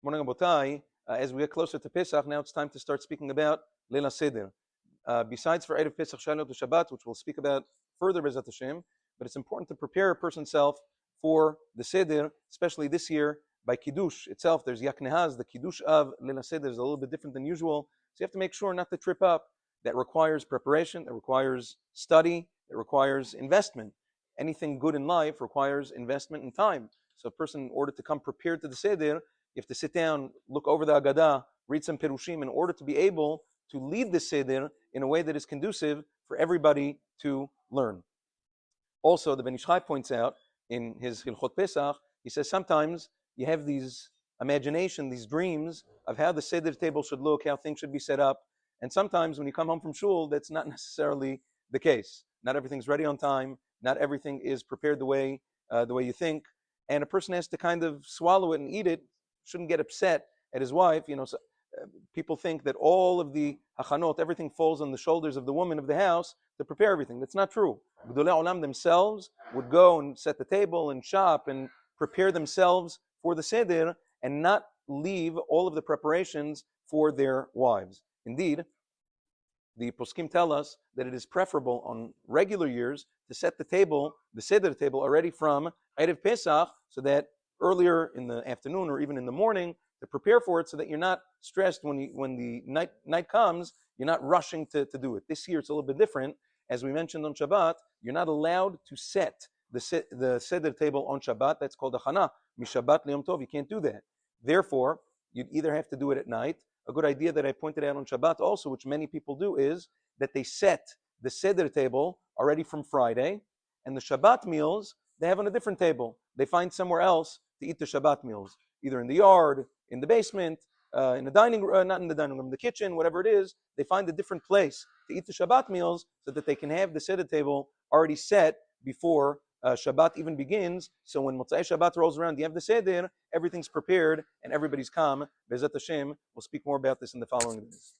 Morning, Abotai. As we get closer to Pesach, now it's time to start speaking about Leila Seder. Besides for Erev Pesach, Shailot, Shabbat, which we'll speak about further, Bezat Hashem, but it's important to prepare a person's self for the Seder, especially this year by Kiddush itself. There's Yaknehaz, the Kiddush of Leila Seder is a little bit different than usual, so you have to make sure not to trip up. That requires preparation, that requires study, that requires investment. Anything good in life requires investment and time. So a person, in order to come prepared to the Seder, you have to sit down, look over the Agadah, read some Perushim in order to be able to lead the Seder in a way that is conducive for everybody to learn. Also, the Ben Ish Chai points out in his Hilchot Pesach, he says sometimes you have these imagination, these dreams of how the Seder table should look, how things should be set up. And sometimes when you come home from shul, that's not necessarily the case. Not everything's ready on time. Not everything is prepared the way you think. And a person has to kind of swallow it and eat it. Shouldn't get upset at his wife. So, people think that all of the hachanot, everything falls on the shoulders of the woman of the house to prepare everything. That's not true. Gdolei Olam themselves would go and set the table and shop and prepare themselves for the Seder and not leave all of the preparations for their wives. Indeed, the poskim tell us that it is preferable on regular years to set the table, the Seder table, already from Erev Pesach, so that earlier in the afternoon or even in the morning to prepare for it, so that you're not stressed when the night comes. You're not rushing to do it. This year it's a little bit different. As we mentioned on Shabbat, you're not allowed to set the Seder table on Shabbat. That's called a Hana, Mishabbat Liyom Tov. You can't do that. Therefore, you'd either have to do it at night. A good idea that I pointed out on Shabbat also, which many people do, is that they set the Seder table already from Friday, and the Shabbat meals they have on a different table. They find somewhere else to eat the Shabbat meals, either in the yard, in the basement, in the dining room, not in the dining room, the kitchen, whatever it is. They find a different place to eat the Shabbat meals so that they can have the Seder table already set before Shabbat even begins. So when Motzai Shabbat rolls around, you have the Seder, everything's prepared, and everybody's calm. Bezat Hashem, we'll speak more about this in the following days.